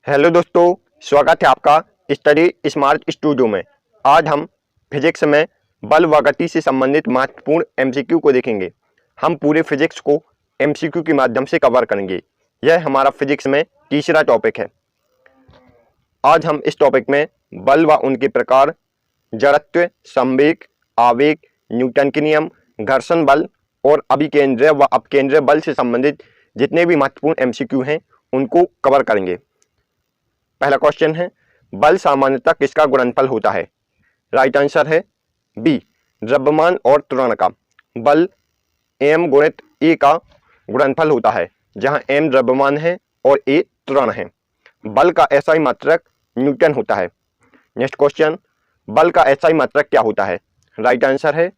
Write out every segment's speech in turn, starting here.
Hello दोस्तों, स्वागत है आपका स्टडी स्मार्ट स्टूडियो में। आज हम फिजिक्स में बल व गति से संबंधित महत्वपूर्ण एमसीक्यू को देखेंगे। हम पूरे फिजिक्स को एमसीक्यू के माध्यम से कवर करेंगे। यह हमारा फिजिक्स में तीसरा टॉपिक है। आज हम इस टॉपिक में बल व उनके प्रकार, जड़त्व, संवेग, आवेग, न्यूटन के नियम, घर्षण बल और अभिकेंद्रीय व अपकेंद्रीय बल से संबंधित जितने भी महत्वपूर्ण एमसीक्यू हैं उनको कवर करेंगे। पहला क्वेश्चन है, बल सामान्यतः किसका गुणनफल होता है? राइट आंसर है बी, द्रव्यमान और त्वरण का। बल m गुणित a का गुणनफल होता है, जहां m द्रव्यमान है और a त्वरण है। बल का एसआई मात्रक न्यूटन होता है। नेक्स्ट क्वेश्चन, बल का एसआई मात्रक क्या होता है? राइट आंसर है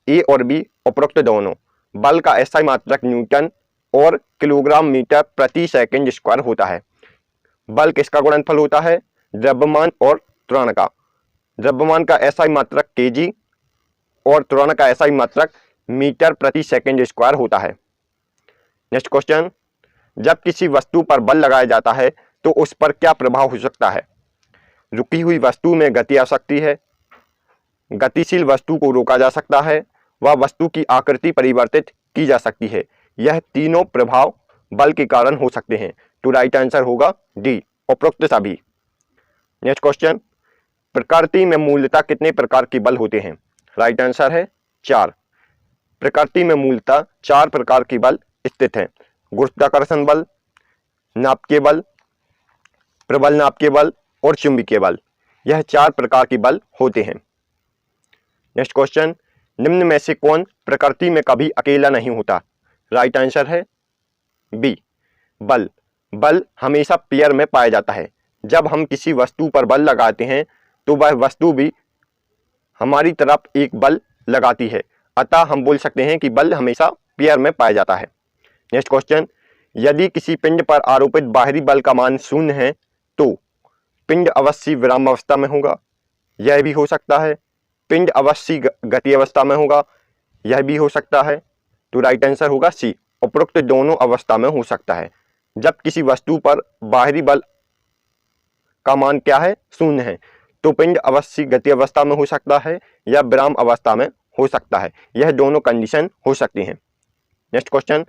ए और बी, उपरोक्त दोनों। बल का एसआई मात्रक न्यूटन और किलोग्राम मीटर प्रति सेकंड स्क्वायर होता है। बल किसका गुणनफल होता है? द्रव्यमान और त्वरण का। द्रव्यमान का एसआई मात्रक केजी और त्वरण का एसआई मात्रक मीटर प्रति सेकंड स्क्वायर होता है। नेक्स्ट क्वेश्चन, जब किसी वस्तु पर बल लगाया जाता है तो उस पर क्या प्रभाव हो सकता है? रुकी हुई वस्तु में गति आ सकती है, गतिशील वस्तु को रोका जा सकता है, व वस्तु की आकृति परिवर्तित की जा सकती है। यह तीनों प्रभाव बल के कारण हो सकते हैं। तो राइट आंसर होगा डी, उपरोक्त सभी। नेक्स्ट क्वेश्चन, प्रकृति में मूलतः कितने प्रकार के बल होते हैं? राइट आंसर है 4। प्रकृति में मूलतः 4 प्रकार के बल स्थित हैं। गुरुत्वाकर्षण बल, नाभिकीय बल, प्रबल नाभिकीय बल और चुंबकीय बल। यह 4 प्रकार के बल होते हैं। नेक्स्ट क्वेश्चन, निम्न में से कौन प्रकृति में कभी अकेला नहीं होता? राइट आंसर है बी, बल। बल हमेशा पेयर में पाया जाता है। जब हम किसी वस्तु पर बल लगाते हैं तो वह वस्तु भी हमारी तरफ एक बल लगाती है, अतः हम बोल सकते हैं कि बल हमेशा पेयर में पाया जाता है। नेक्स्ट क्वेश्चन, यदि किसी पिंड पर आरोपित बाहरी बल का मान 0 है तो पिंड अवश्य विराम अवस्था में होगा, यह भी हो सकता है। पिंड अवश्य गति अवस्था में होगा, यह भी हो सकता है। तो राइट आंसर होगा सी, उपरोक्त दोनों अवस्था में हो सकता है। जब किसी वस्तु पर बाहरी बल का मान क्या है? 0 है, तो पिंड अवश्य गति अवस्था में हो सकता है या विराम अवस्था में हो सकता है। यह दोनों कंडीशन हो सकती हैं। नेक्स्ट क्वेश्चन,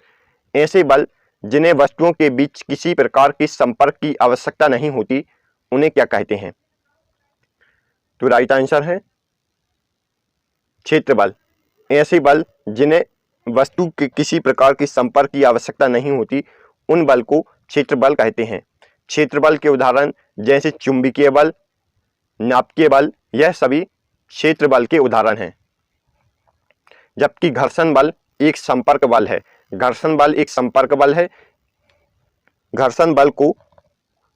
ऐसे बल जिन्हें वस्तुओं के बीच किसी प्रकार के संपर्क की आवश्यकता नहीं होती उन्हें क्या कहते हैं? तो राइट आंसर है क्षेत्र बल। ऐसे बल जिन्हें वस्तु के किसी प्रकार के संपर्क की आवश्यकता नहीं होती उन बल को क्षेत्र बल कहते हैं। क्षेत्र बल के उदाहरण जैसे चुंबकीय बल, नाभिकीय बल, यह सभी क्षेत्र बल के उदाहरण हैं। जबकि घर्षण बल एक संपर्क बल है। घर्षण बल एक संपर्क बल है। घर्षण बल को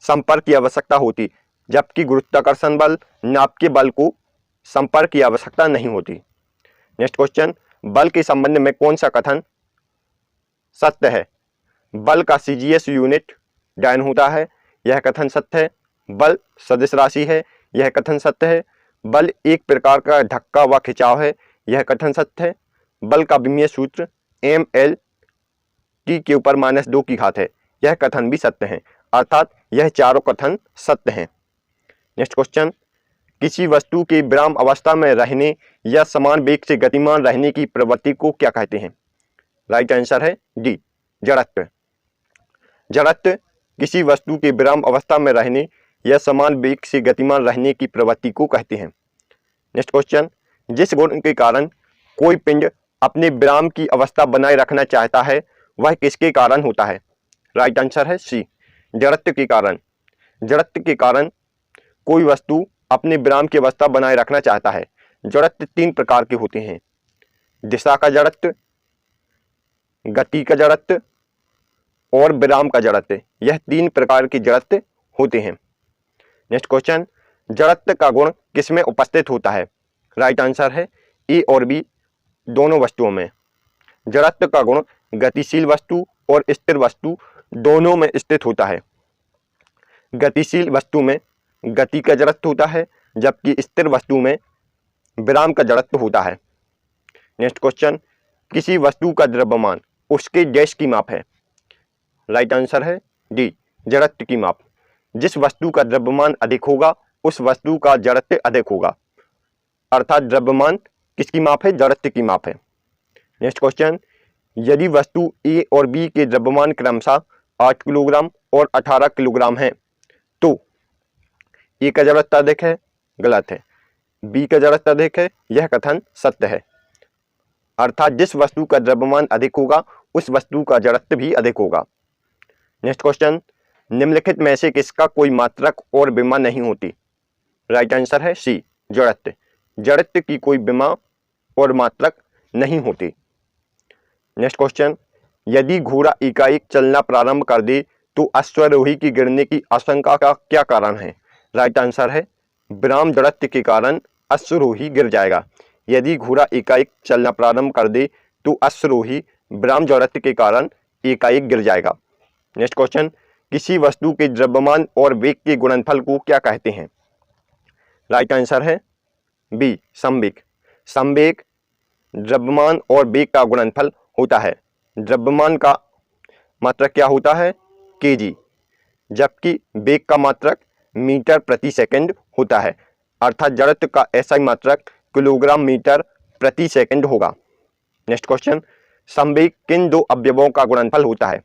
संपर्क की आवश्यकता होती, जबकि गुरुत्वाकर्षण बल, नाभिकीय बल को संपर्क की आवश्यकता नहीं होती। नेक्स्ट क्वेश्चन, बल के संबंध में कौन सा कथन सत्य है? बल का सीजीएस यूनिट डायन होता है, यह कथन सत्य है। बल सदिश राशि है, यह कथन सत्य है। बल एक प्रकार का धक्का व खिंचाव है, यह कथन सत्य है। बल का विमीय सूत्र ml t के ऊपर -2 की घात है, यह कथन भी सत्य है। अर्थात यह चारों कथन सत्य हैं। नेक्स्ट क्वेश्चन, किसी वस्तु के विराम अवस्था में रहने या समान वेग से गतिमान रहने की प्रवृत्ति को क्या कहते हैं? राइट आंसर है डी, जड़त्व। जड़त्व किसी वस्तु के विराम अवस्था में रहने या समान वेग से गतिमान रहने की प्रवृत्ति को कहते हैं। नेक्स्ट क्वेश्चन, जिस गुण के कारण कोई पिंड अपने विराम की अवस्था बनाए रखना चाहता है वह किसके कारण होता है? राइट आंसर है सी, जड़त्व के कारण। जड़त्व के कारण कोई वस्तु अपने विराम की अवस्था बनाए रखना चाहता है। जड़त्व 3 प्रकार के होते हैं, दिशा का जड़त्व, गति का जड़त्व और विराम का जड़त्व। यह 3 प्रकार के जड़त्व होते हैं। नेक्स्ट क्वेश्चन, जड़त्व का गुण किसमें उपस्थित होता है? राइट आंसर है ए और बी, दोनों वस्तुओं में। जड़त्व का गुण गतिशील वस्तु और स्थिर वस्तु दोनों में स्थित होता है। गतिशील वस्तु में गति का जड़त्व होता है, जबकि स्थिर वस्तु में विराम का जड़त्व होता है। नेक्स्ट क्वेश्चन, किसी वस्तु का द्रव्यमान उसके डैश की माप है? राइट आंसर है डी, जड़त्व की माप। जिस वस्तु का द्रव्यमान अधिक होगा उस वस्तु का जड़त्व अधिक होगा। अर्थात द्रव्यमान किसकी माप है? जड़त्व की माप है। नेक्स्ट क्वेश्चन, यदि वस्तु ए और बी के द्रव्यमान क्रमशः 8 किलोग्राम और 18 किलोग्राम है तो ए का जड़त्व अधिक है, गलत है। बी का जड़त्व अधिक है, यह कथन सत्य है। अर्थात जिस वस्तु का द्रव्यमान अधिक होगा उस वस्तु का जड़त्व भी अधिक होगा। नेक्स्ट क्वेश्चन, निम्नलिखित में से किसका कोई मात्रक और विमा नहीं होती? राइट आंसर है सी, जड़त्व। जड़त्व की कोई विमा और मात्रक नहीं होती। नेक्स्ट क्वेश्चन, यदि घोड़ा एकाएक चलना प्रारंभ कर दे तो अश्वारोही की गिरने की आशंका का क्या कारण है? राइट आंसर है विराम जड़त्व के कारण अश्वारोही गिर जाएगा। यदि घोड़ा एकाएक चलना प्रारंभ कर दे तो अश्वारोही विराम जड़त्व के कारण एकाएक गिर जाएगा। नेक्स्ट क्वेश्चन, किसी वस्तु के द्रव्यमान और वेग के गुणनफल को क्या कहते हैं? राइट आंसर है बी, संवेग। संवेग द्रव्यमान और वेग का गुणनफल होता है। द्रव्यमान का मात्रक क्या होता है? केजी, जबकि वेग का मात्रक मीटर प्रति सेकंड होता है। अर्थात जड़त्व का एसआई मात्रक किलोग्राम मीटर प्रति सेकंड होगा। नेक्स्ट क्वेश्चन, संवेग किन दो अवयवों का गुणनफल होता है?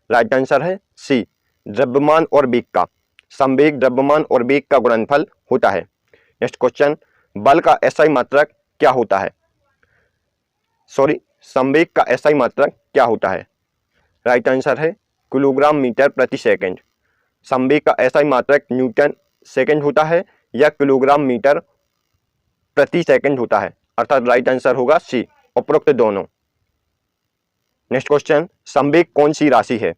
राइट आंसर है सी, द्रव्यमान और वेग का। संवेग द्रव्यमान और वेग का गुणनफल होता है। नेक्स्ट क्वेश्चन, बल का एसआई मात्रक क्या होता है? संवेग का एसआई मात्रक क्या होता है? राइट आंसर है किलोग्राम मीटर प्रति सेकंड। संवेग का एसआई मात्रक न्यूटन सेकंड होता है या किलोग्राम मीटर प्रति सेकंड होता है। अर्थात राइट आंसर होगा सी, उपरोक्त दोनों। नेक्स्ट क्वेश्चन, संवेग कौन सी राशि है?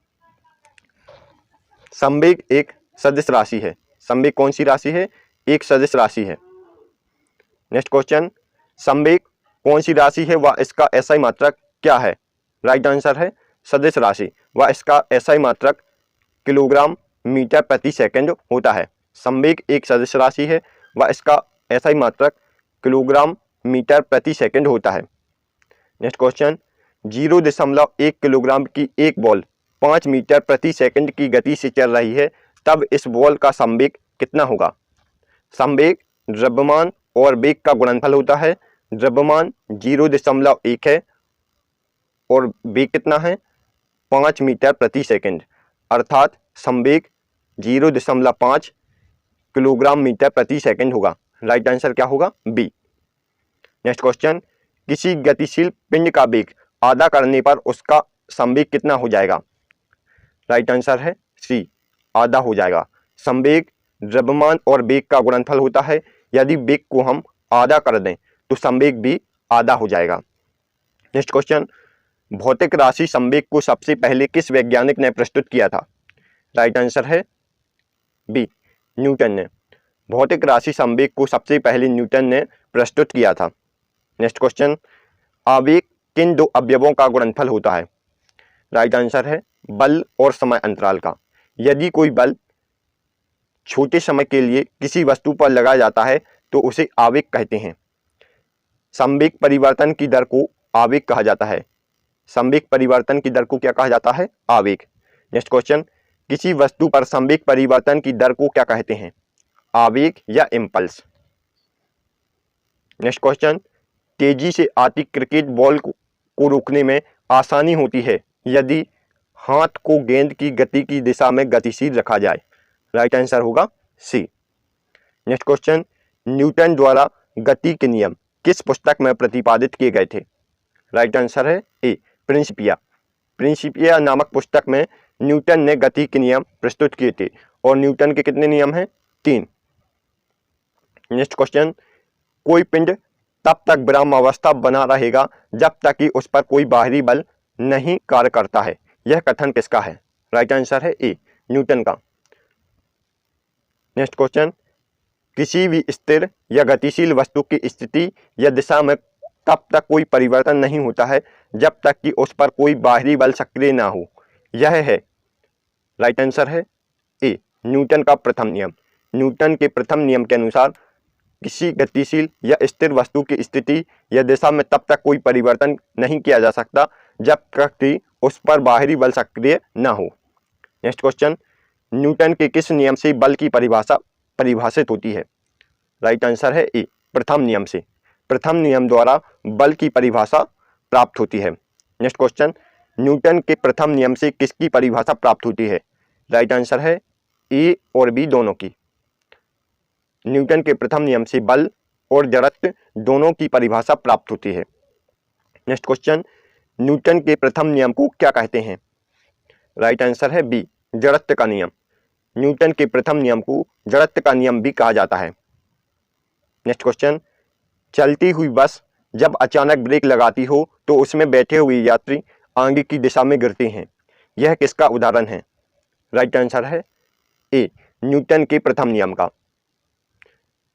संवेग एक सदिश राशि है। संवेग कौन सी राशि है? एक सदिश राशि है। नेक्स्ट क्वेश्चन, संवेग कौन सी राशि है व इसका एसआई मात्रक क्या है? राइट आंसर है सदिश राशि व इसका एसआई मात्रक किलोग्राम मीटर प्रति सेकंड होता है। संवेग एक सदिश राशि है व इसका एसआई मात्रक किलोग्राम मीटर प्रति सेकंड होता है। नेक्स्ट क्वेश्चन, 0.1 किलोग्राम की एक बॉल 5 मीटर प्रति सेकंड की गति से चल रही है, तब इस बॉल का संवेग कितना होगा? संवेग द्रव्यमान और वेग का गुणनफल होता है। द्रव्यमान 0.1 है और वेग कितना है? 5 मीटर प्रति सेकंड। अर्थात संवेग 0.5 किलोग्राम मीटर प्रति सेकंड होगा। राइट आंसर क्या होगा? बी। नेक्स्ट क्वेश्चन, किसी गतिशील पिंड का वेग आधा करने पर उसका संवेग कितना हो जाएगा? राइट आंसर है सी, आधा हो जाएगा। संवेग द्रव्यमान और वेग का गुणनफल होता है। यदि वेग को हम आधा कर दें तो संवेग भी आधा हो जाएगा। नेक्स्ट क्वेश्चन, भौतिक राशि संवेग को सबसे पहले किस वैज्ञानिक ने प्रस्तुत किया था? राइट आंसर है बी, न्यूटन ने। भौतिक राशि संवेग को सबसे पहले न्यूटन ने प्रस्तुत किया था। नेक्स्ट क्वेश्चन, आवेग किन दो अवयवों का गुणनफल होता है? राइट आंसर है बल और समय अंतराल का। यदि कोई बल छोटे समय के लिए किसी वस्तु पर लगाया जाता है तो उसे आवेग कहते हैं। संवेग परिवर्तन की दर को आवेग कहा जाता है। संवेग परिवर्तन की दर को क्या कहा जाता है? आवेग। नेक्स्ट क्वेश्चन, किसी वस्तु पर संवेग परिवर्तन की दर को क्या कहते हैं? आवेग या इम्पल्स। नेक्स्ट क्वेश्चन, तेजी से आती क्रिकेट बॉल को रोकने में आसानी होती है यदि हाथ को गेंद की गति की दिशा में गतिशील रखा जाए। राइट आंसर होगा सी। नेक्स्ट क्वेश्चन, न्यूटन द्वारा गति के नियम किस पुस्तक में प्रतिपादित किए गए थे? राइट आंसर है ए, प्रिंसिपिया। प्रिंसिपिया नामक पुस्तक में न्यूटन ने गति के नियम प्रस्तुत किए थे और न्यूटन के कितने नियम हैं? 3। नेक्स्ट क्वेश्चन, कोई पिंड तब तक विराम अवस्था बना रहेगा जब तक कि उस पर कोई बाहरी बल नहीं कार्य करता है। यह कथन किसका है? राइट आंसर है ए, न्यूटन का। नेक्स्ट क्वेश्चन, किसी भी स्थिर या गतिशील वस्तु की स्थिति या दिशा में तब तक कोई परिवर्तन नहीं होता है जब तक कि उस पर कोई बाहरी बल सक्रिय ना हो। यह है, राइट आंसर है ए, न्यूटन का प्रथम नियम। न्यूटन के प्रथम नियम के अनुसार किसी गतिशील या स्थिर वस्तु की स्थिति या दिशा में तब तक कोई परिवर्तन नहीं किया जा सकता जब तक कि उस पर बाहरी बल सक्रिय ना हो। नेक्स्ट क्वेश्चन, न्यूटन के किस नियम से बल की परिभाषा परिभाषित होती है? राइट आंसर है ए, प्रथम नियम से। प्रथम नियम द्वारा बल की परिभाषा प्राप्त होती है। नेक्स्ट क्वेश्चन, न्यूटन के प्रथम नियम से किसकी परिभाषा प्राप्त होती है? राइट आंसर है ए और बी दोनों की। न्यूटन के प्रथम नियम से बल और जड़त्व दोनों की परिभाषा प्राप्त होती है। नेक्स्ट क्वेश्चन, न्यूटन के प्रथम नियम को क्या कहते हैं? राइट आंसर है बी, जड़त्व का नियम। न्यूटन के प्रथम नियम को जड़त्व का नियम भी कहा जाता है। नेक्स्ट क्वेश्चन, चलती हुई बस जब अचानक ब्रेक लगाती हो तो उसमें बैठे हुए यात्री आगे की दिशा में गिरते हैं, यह किसका उदाहरण है? राइट आंसर है ए, न्यूटन के प्रथम नियम का।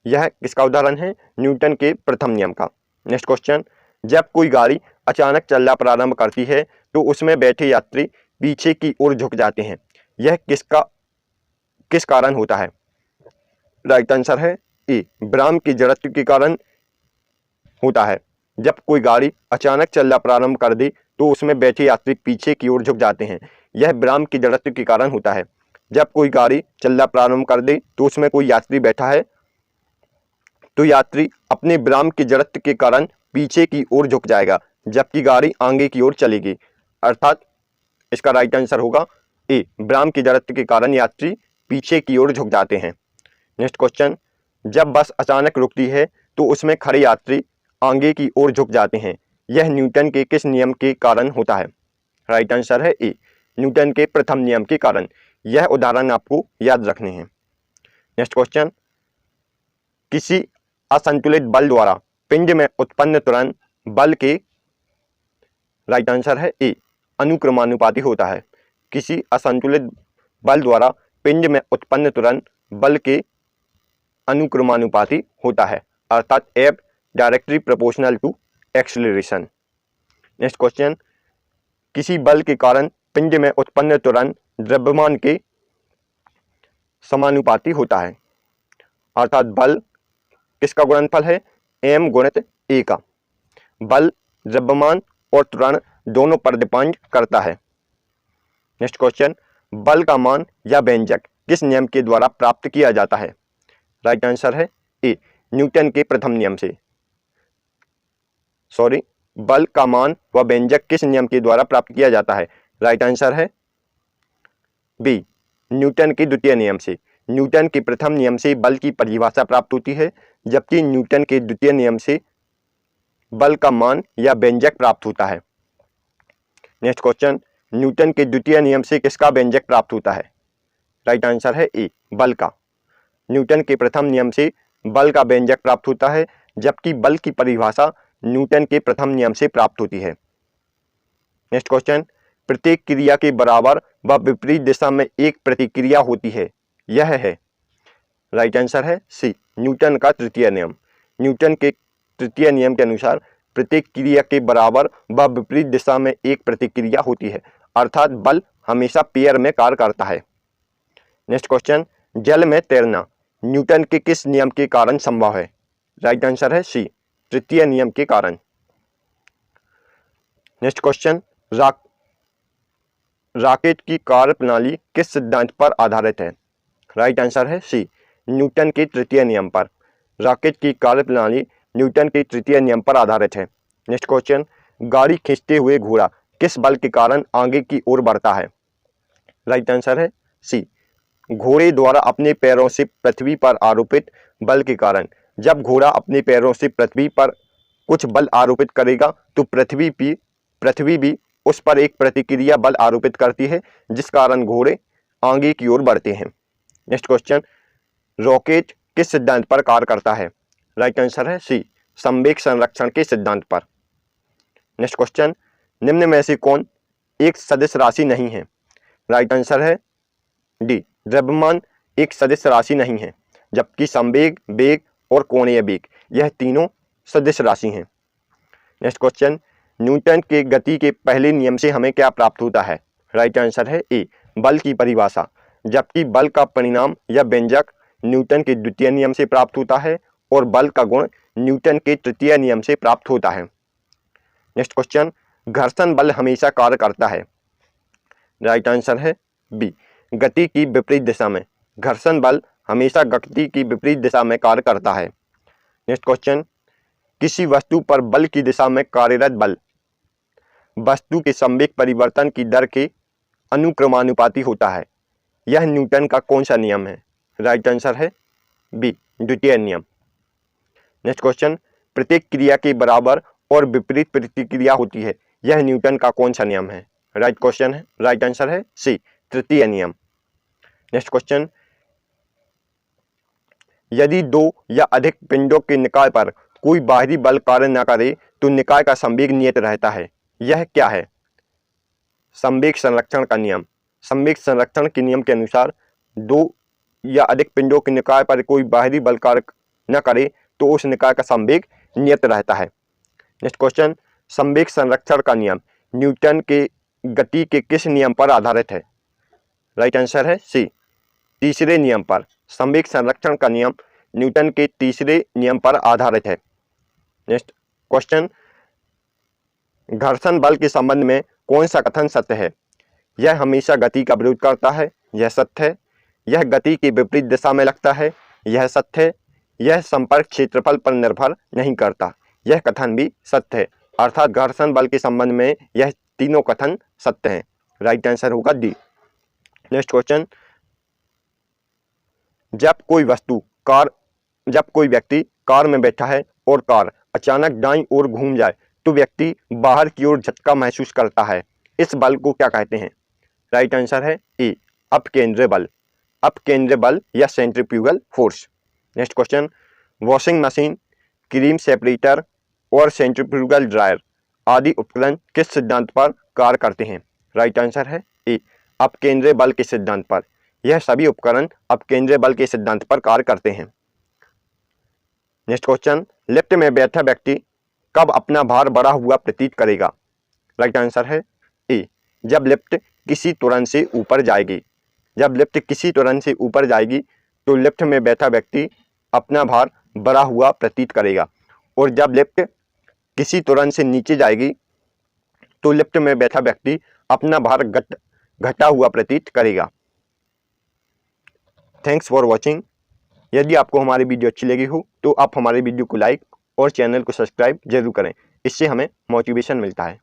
यह किसका उदाहरण है? न्यूटन के प्रथम नियम का। नेक्स्ट क्वेश्चन, जब कोई गाड़ी अचानक चलना प्रारंभ करती है तो उसमें बैठे यात्री पीछे की ओर झुक जाते हैं, यह किस कारण होता है? राइट आंसर है ए, ब्राह्म की जड़त्व के कारण होता है। जब कोई गाड़ी अचानक चलना प्रारंभ कर दे तो उसमें बैठे यात्री पीछे की ओर झुक जाते हैं, यह ब्राह्म की जड़त्व के कारण होता है। जब कोई गाड़ी चलना प्रारंभ कर दे तो उसमें कोई यात्री बैठा है तो यात्री अपने ब्राह्म की जड़त्व के कारण पीछे की ओर झुक जाएगा, जबकि गाड़ी आगे की ओर चलेगी। अर्थात इसका राइट आंसर होगा ए, ब्राह्म की जड़त्व के कारण यात्री पीछे की ओर झुक जाते हैं। नेक्स्ट क्वेश्चन, जब बस अचानक रुकती है तो उसमें खड़े यात्री आगे की ओर झुक जाते हैं, यह न्यूटन के किस नियम के कारण होता है? राइट आंसर है ए, न्यूटन के प्रथम नियम के कारण। यह उदाहरण आपको याद रखने हैं। नेक्स्ट क्वेश्चन, किसी असंतुलित बल द्वारा पिंड में उत्पन्न त्वरण बल के राइट आंसर है ए, अनुक्रमानुपाती होता है। किसी असंतुलित बल द्वारा पिंड में उत्पन्न त्वरण बल के अनुक्रमानुपाती होता है, अर्थात F directly proportional to acceleration. Next question, किसी बल के कारण पिंड में उत्पन्न त्वरण द्रव्यमान के समानुपाती होता है, अर्थात बल किसका गुणनफल है? m गुणित a का। बल द्रव्यमान और त्वरण दोनों पर डिपेंड करता है। नेक्स्ट क्वेश्चन, बल का मान या व्यंजक किस नियम के द्वारा प्राप्त किया जाता है? राइट आंसर है ए, न्यूटन के प्रथम नियम से। बल का मान व व्यंजक किस नियम के द्वारा प्राप्त किया जाता है? राइट आंसर है बी, न्यूटन के द्वितीय नियम से। न्यूटन के प्रथम नियम से बल की परिभाषा प्राप्त होती है, जबकि न्यूटन के द्वितीय नियम से बल का मान या व्यंजक प्राप्त होता है। नेक्स्ट क्वेश्चन, न्यूटन के द्वितीय नियम से किसका व्यंजक प्राप्त होता है? राइट आंसर है ए, बल का। न्यूटन के प्रथम नियम से बल का व्यंजक प्राप्त होता है, जबकि बल की परिभाषा न्यूटन के प्रथम नियम से प्राप्त होती है। नेक्स्ट क्वेश्चन, प्रत्येक क्रिया के बराबर व विपरीत दिशा में एक प्रतिक्रिया होती है, यह है? राइट आंसर है सी, न्यूटन का तृतीय नियम। न्यूटन के तृतीय नियम के अनुसार प्रत्येक क्रिया के बराबर व विपरीत दिशा में एक प्रतिक्रिया होती है, अर्थात बल हमेशा पेयर में कार्य करता है। नेक्स्ट क्वेश्चन, जल में तैरना न्यूटन के किस नियम के कारण संभव है? राइट आंसर है सी, तृतीय नियम के कारण। नेक्स्ट क्वेश्चन, रॉकेट की कार्यप्रणाली किस सिद्धांत पर आधारित है? राइट आंसर है सी, न्यूटन के तृतीय नियम पर। रॉकेट की कार्यप्रणाली न्यूटन के तृतीय नियम पर आधारित है। नेक्स्ट क्वेश्चन, गाड़ी खींचते हुए घोड़ा किस बल के कारण आगे की ओर बढ़ता है? राइट आंसर है सी, घोड़े द्वारा अपने पैरों से पृथ्वी पर आरोपित बल के कारण। जब घोड़ा अपने पैरों से पृथ्वी पर कुछ बल आरोपित करेगा तो पृथ्वी भी उस पर एक प्रतिक्रिया बल आरोपित करती है, जिस कारण घोड़े आगे की ओर बढ़ते हैं। नेक्स्ट क्वेश्चन, रॉकेट किस सिद्धांत पर कार्य करता है? राइट आंसर है सी, संवेग संरक्षण के सिद्धांत पर। नेक्स्ट क्वेश्चन, निम्न में से कौन एक सदिश राशि नहीं है? राइट आंसर है डी, द्रव्यमान एक सदिश राशि नहीं है, जबकि संवेग, वेग और कोणीय वेग यह तीनों सदिश राशि हैं। नेक्स्ट क्वेश्चन, न्यूटन के गति के पहले नियम से हमें क्या प्राप्त होता है? राइट आंसर है ए, बल की परिभाषा, जबकि बल का परिणाम या व्यंजक न्यूटन के द्वितीय नियम से प्राप्त होता है और बल का गुण न्यूटन के तृतीय नियम से प्राप्त होता है। नेक्स्ट क्वेश्चन, घर्षण बल हमेशा कार्य करता है? राइट आंसर है बी, गति की विपरीत दिशा में। घर्षण बल हमेशा गति की विपरीत दिशा में कार्य करता है। नेक्स्ट क्वेश्चन, किसी वस्तु पर बल की दिशा में कार्यरत बल वस्तु के संवेग परिवर्तन की दर के अनुक्रमानुपाती होता है। यह न्यूटन का कौन सा नियम है? राइट आंसर है बी, द्वितीय नियम। नेक्स्ट क्वेश्चन, प्रत्येक क्रिया के बराबर और विपरीत प्रतिक्रिया होती है। यह न्यूटन का कौन सा नियम है? राइट आंसर है सी, तृतीय नियम। नेक्स्ट क्वेश्चन, यदि दो या अधिक पिंडों के निकाय पर कोई बाहरी बल कार्य न करे तो निकाय का संवेग नियत रहता है। यह क्या है? संवेग संरक्षण का नियम। संवेग संरक्षण के नियम के अनुसार दो या अधिक पिंडों के निकाय पर कोई बाहरी बल कार्य न करे तो उस निकाय का संवेग नियत रहता है। नेक्स्ट क्वेश्चन, संवेग संरक्षण का नियम न्यूटन के गति के किस नियम पर आधारित है? राइट आंसर है सी, तीसरे नियम पर। संवेग संरक्षण का नियम न्यूटन के तीसरे नियम पर आधारित है। नेक्स्ट क्वेश्चन, घर्षण बल के संबंध में कौन सा कथन सत्य है? यह हमेशा गति का विरोध करता है। यह सत्य है। यह गति की विपरीत दिशा में लगता है। यह सत्य है। यह संपर्क क्षेत्रफल पर निर्भर नहीं करता। यह कथन भी सत्य है। अर्थात घर्षण बल के संबंध में यह तीनों कथन सत्य हैं। राइट आंसर होगा डी। नेक्स्ट क्वेश्चन, जब कोई व्यक्ति कार में बैठा है और कार अचानक दाईं ओर घूम जाए तो व्यक्ति बाहर की ओर झटका महसूस करता है। इस बल को क्या कहते हैं? राइट आंसर है ए, अपकेंद्रीय बल या centrifugal force. Next question, washing machine, cream separator और सेंट्रीफ्यूगल ड्रायर आदि उपकरण किस सिद्धांत पर कार्य करते हैं? राइट आंसर है ए, अपकेंद्रीय बल के सिद्धांत पर। यह सभी उपकरण अपकेंद्रीय बल के सिद्धांत पर कार्य करते हैं। नेक्स्ट क्वेश्चन, लिफ्ट में बैठा व्यक्ति कब अपना भार बढ़ा हुआ प्रतीत करेगा? राइट आंसर है ए, जब लिफ्ट किसी त्वरण से ऊपर जाएगी। तो लिफ्ट में बैठा व्यक्ति अपना भार बढ़ा हुआ प्रतीत करेगा। और जब लिफ्ट किसी त्वरण से नीचे जाएगी तो लिफ्ट में बैठा व्यक्ति अपना भार घटा हुआ प्रतीत करेगा। Thanks for watching. यदि आपको हमारी वीडियो अच्छी लगी हो तो आप हमारे वीडियो को लाइक और चैनल को सब्सक्राइब जरूर करें। इससे हमें मोटिवेशन मिलता है।